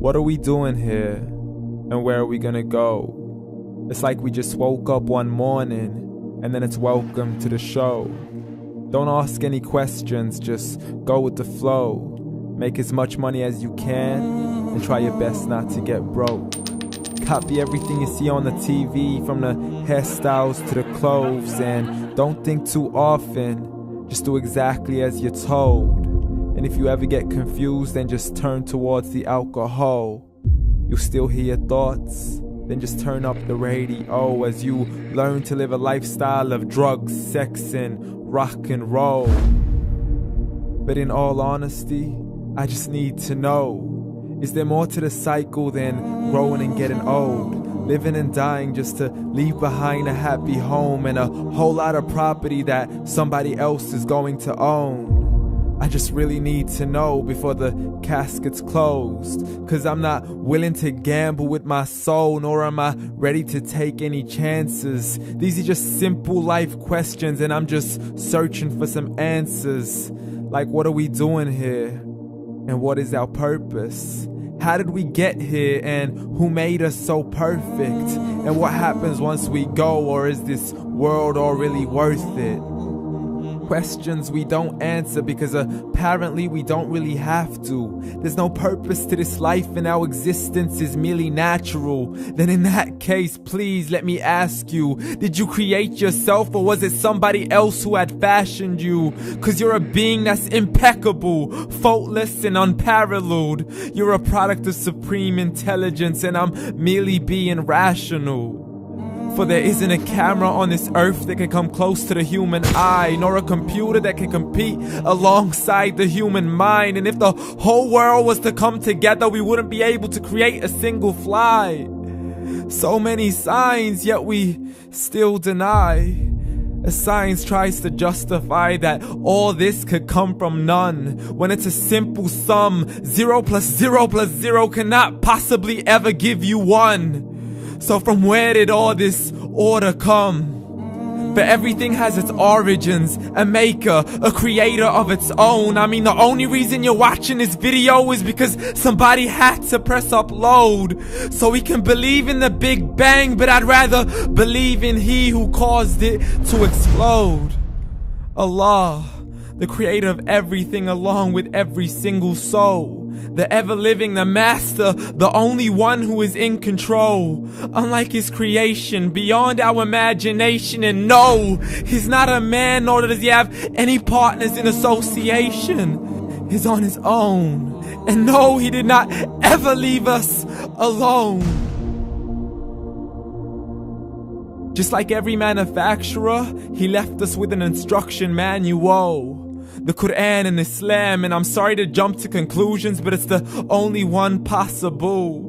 What are we doing here? And where are we gonna go? It's like we just woke up one morning, and then it's welcome to the show. Don't ask any questions, just go with the flow. Make as much money as you can, and try your best not to get broke. Copy everything you see on the TV, from the hairstyles to the clothes, and don't think too often, just do exactly as you're told. And if you ever get confused, then just turn towards the alcohol. You'll still hear your thoughts, then just turn up the radio as you learn to live a lifestyle of drugs, sex, and rock and roll. But in all honesty, I just need to know, is there more to the cycle than growing and getting old? Living and dying just to leave behind a happy home and a whole lot of property that somebody else is going to own. I just really need to know before the casket's closed, 'cause I'm not willing to gamble with my soul, nor am I ready to take any chances. These are just simple life questions, and I'm just searching for some answers. Like, what are we doing here? And what is our purpose? How did we get here, and who made us so perfect? And what happens once we go, or is this world all really worth it? Questions we don't answer because apparently we don't really have to. There's no purpose to this life and our existence is merely natural. Then in that case, please let me ask you, did you create yourself, or was it somebody else who had fashioned you? 'Cause you're a being that's impeccable, faultless and unparalleled. You're a product of supreme intelligence, and I'm merely being rational. For there isn't a camera on this earth that can come close to the human eye, nor a computer that can compete alongside the human mind. And if the whole world was to come together, we wouldn't be able to create a single fly. So many signs, yet we still deny. As science tries to justify that all this could come from none, when it's a simple sum. 0 plus 0 plus 0 cannot possibly ever give you 1. So from where did all this order come? But everything has its origins, a maker, a creator of its own. I mean, the only reason you're watching this video is because somebody had to press upload. So we can believe in the Big Bang, but I'd rather believe in He who caused it to explode. Allah, the creator of everything along with every single soul. The ever-living, the master, the only one who is in control. Unlike his creation, beyond our imagination. And no, he's not a man, nor does he have any partners in association. He's on his own. And no, he did not ever leave us alone. Just like every manufacturer, he left us with an instruction manual. The Quran and Islam, and I'm sorry to jump to conclusions, but it's the only one possible.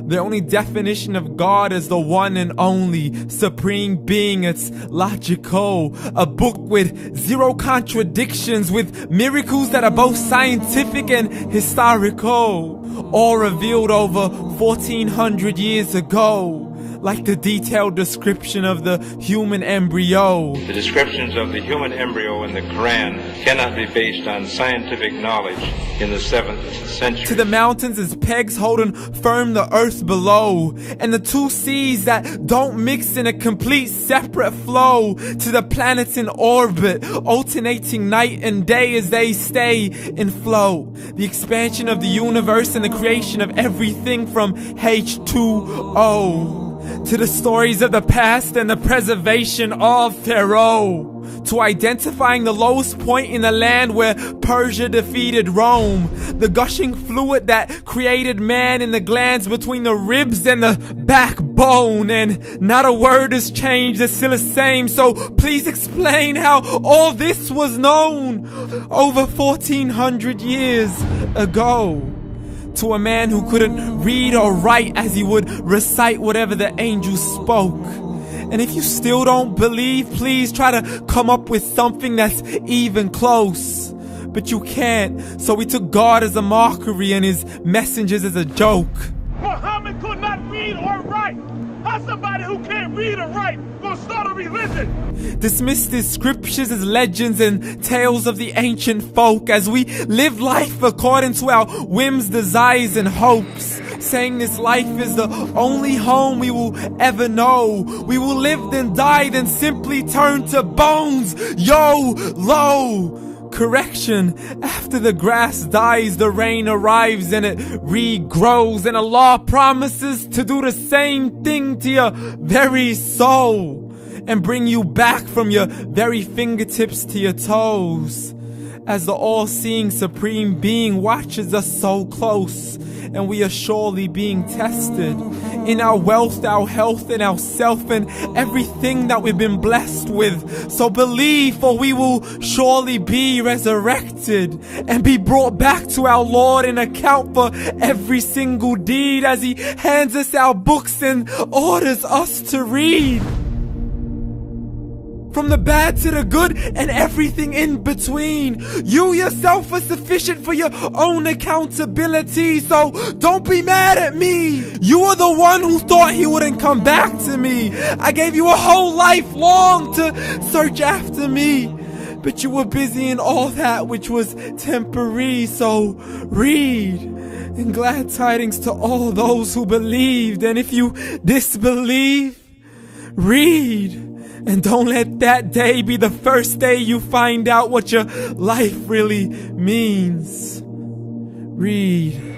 The only definition of God is the one and only supreme being. It's logical, a book with 0 contradictions, with miracles that are both scientific and historical, all revealed over 1400 years ago. Like the detailed description of the human embryo. The descriptions of the human embryo in the Quran cannot be based on scientific knowledge in the 7th century. To the mountains as pegs holding firm the earth below, and the 2 seas that don't mix in a complete separate flow. To the planets in orbit, alternating night and day as they stay in flow. The expansion of the universe and the creation of everything from H2O. To the stories of the past and the preservation of Pharaoh. To identifying the lowest point in the land where Persia defeated Rome. The gushing fluid that created man in the glands between the ribs and the backbone. And not a word has changed, it's still the same. So please explain how all this was known over 1400 years ago. To a man who couldn't read or write as he would recite whatever the angels spoke. And if you still don't believe, please try to come up with something that's even close. But you can't, so we took God as a mockery and his messengers as a joke. Muhammad could not read or write. How somebody who can't read or write gonna start a religion? Dismissed his scriptures as legends and tales of the ancient folk as we live life according to our whims, desires, and hopes. saying this life is the only home we will ever know. We will live then die, then simply turn to bones. YOLO! Correction, after the grass dies, the rain arrives and it regrows, and Allah promises to do the same thing to your very soul and bring you back from your very fingertips to your toes, as the all-seeing supreme being watches us so close, and we are surely being tested in our wealth, our health, and our self, and everything that we've been blessed with. So believe, for we will surely be resurrected and be brought back to our Lord and account for every single deed, as He hands us our books and orders us to read. From the bad to the good and everything in between. You yourself are sufficient for your own accountability, so don't be mad at me. You are the one who thought He wouldn't come back to me. I gave you a whole life long to search after me, but you were busy in all that which was temporary. So read, and glad tidings to all those who believed. And if you disbelieve, read. And don't let that day be the first day you find out what your life really means. Read.